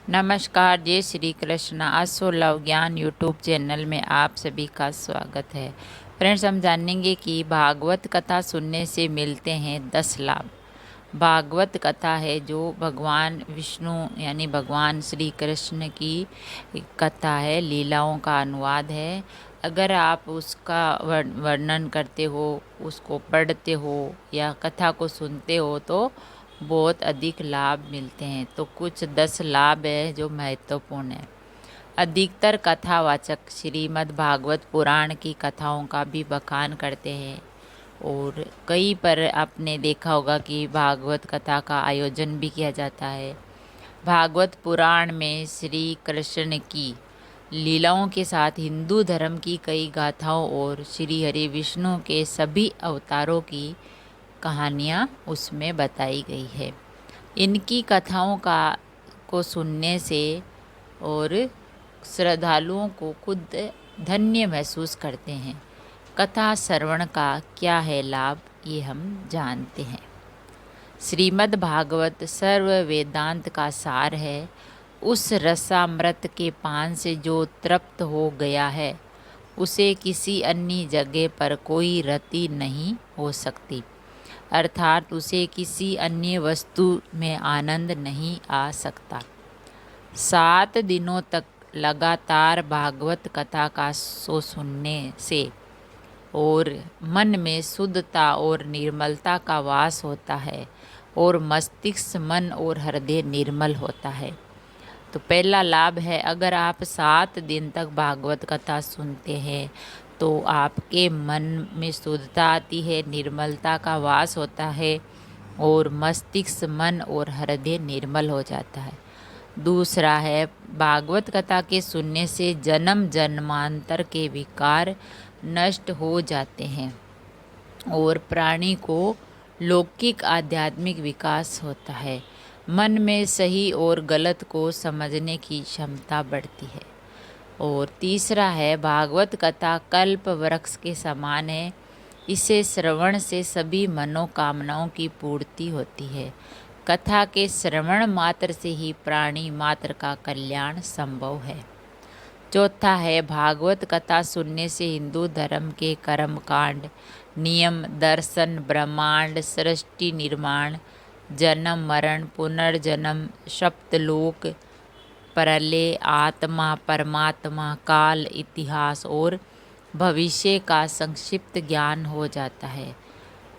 नमस्कार, जय श्री कृष्ण। असो लव ज्ञान यूट्यूब चैनल में आप सभी का स्वागत है। फ्रेंड्स, हम जानेंगे कि भागवत कथा सुनने से मिलते हैं 10 लाभ। भागवत कथा है जो भगवान विष्णु यानी भगवान श्री कृष्ण की कथा है, लीलाओं का अनुवाद है। अगर आप उसका वर्णन करते हो, उसको पढ़ते हो या कथा को सुनते हो तो बहुत अधिक लाभ मिलते हैं। तो कुछ 10 लाभ है जो महत्वपूर्ण है। अधिकतर कथावाचक श्रीमद् भागवत पुराण की कथाओं का भी बखान करते हैं और कई पर आपने देखा होगा कि भागवत कथा का आयोजन भी किया जाता है। भागवत पुराण में श्री कृष्ण की लीलाओं के साथ हिंदू धर्म की कई गाथाओं और श्री हरि विष्णु के सभी अवतारों की कहानियाँ उसमें बताई गई है। इनकी कथाओं को सुनने से और श्रद्धालुओं को खुद धन्य महसूस करते हैं। कथा श्रवण का क्या है लाभ, ये हम जानते हैं। श्रीमद् भागवत सर्व वेदांत का सार है। उस रसामृत के पान से जो तृप्त हो गया है, उसे किसी अन्य जगह पर कोई रति नहीं हो सकती, अर्थात उसे किसी अन्य वस्तु में आनंद नहीं आ सकता। 7 दिनों तक लगातार भागवत कथा का सुनने से और मन में शुद्धता और निर्मलता का वास होता है और मस्तिष्क, मन और हृदय निर्मल होता है। तो पहला लाभ है, अगर आप 7 दिन तक भागवत कथा सुनते हैं तो आपके मन में शुद्धता आती है, निर्मलता का वास होता है और मस्तिष्क, मन और हृदय निर्मल हो जाता है। दूसरा है, भागवत कथा के सुनने से जन्म जन्मांतर के विकार नष्ट हो जाते हैं और प्राणी को लौकिक आध्यात्मिक विकास होता है। मन में सही और गलत को समझने की क्षमता बढ़ती है। और तीसरा है, भागवत कथा कल्प वृक्ष के समान है। इसे श्रवण से सभी मनोकामनाओं की पूर्ति होती है। कथा के श्रवण मात्र से ही प्राणी मात्र का कल्याण संभव है। चौथा है, भागवत कथा सुनने से हिंदू धर्म के कर्मकांड, नियम, दर्शन, ब्रह्मांड, सृष्टि निर्माण, जन्म मरण, पुनर्जन्म, सप्तलोक, प्रलय, आत्मा, परमात्मा, काल, इतिहास और भविष्य का संक्षिप्त ज्ञान हो जाता है।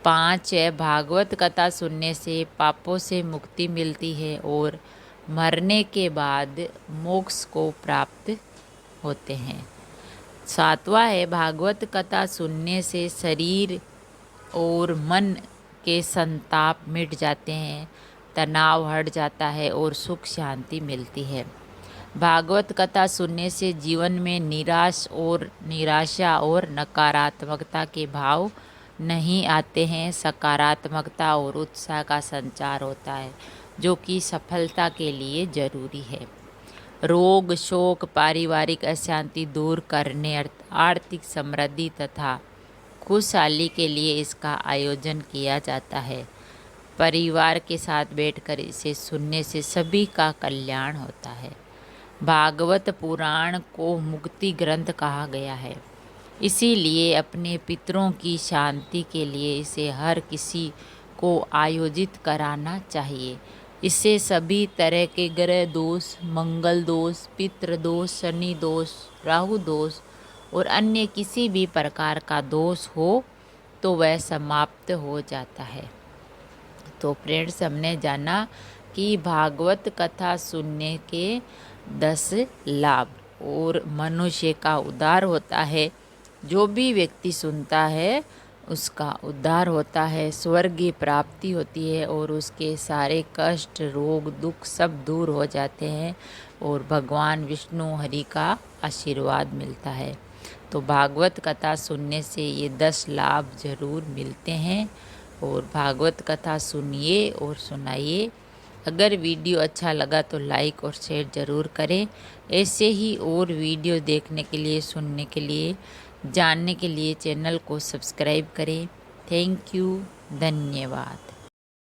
5 है, भागवत कथा सुनने से पापों से मुक्ति मिलती है और मरने के बाद मोक्ष को प्राप्त होते हैं। 7वां है, भागवत कथा सुनने से शरीर और मन के संताप मिट जाते हैं, तनाव हट जाता है और सुख शांति मिलती है। भागवत कथा सुनने से जीवन में निराशा और नकारात्मकता के भाव नहीं आते हैं। सकारात्मकता और उत्साह का संचार होता है, जो कि सफलता के लिए जरूरी है। रोग, शोक, पारिवारिक अशांति दूर करने, आर्थिक समृद्धि तथा खुशहाली के लिए इसका आयोजन किया जाता है। परिवार के साथ बैठकर इसे सुनने से सभी का कल्याण होता है। भागवत पुराण को मुक्ति ग्रंथ कहा गया है, इसीलिए अपने पितरों की शांति के लिए इसे हर किसी को आयोजित कराना चाहिए। इससे सभी तरह के ग्रह दोष, मंगल दोष, पितृ दोष, शनि दोष, राहु दोष और अन्य किसी भी प्रकार का दोष हो तो वह समाप्त हो जाता है। तो फ्रेंड्स, हमने जाना कि भागवत कथा सुनने के 10 लाभ और मनुष्य का उद्धार होता है। जो भी व्यक्ति सुनता है उसका उद्धार होता है, स्वर्ग की प्राप्ति होती है और उसके सारे कष्ट, रोग, दुख सब दूर हो जाते हैं और भगवान विष्णु हरि का आशीर्वाद मिलता है। तो भागवत कथा सुनने से ये 10 लाभ जरूर मिलते हैं और भागवत कथा सुनिए और सुनाइए। अगर वीडियो अच्छा लगा तो लाइक और शेयर ज़रूर करें। ऐसे ही और वीडियो देखने के लिए, सुनने के लिए, जानने के लिए चैनल को सब्सक्राइब करें। थैंक यू, धन्यवाद।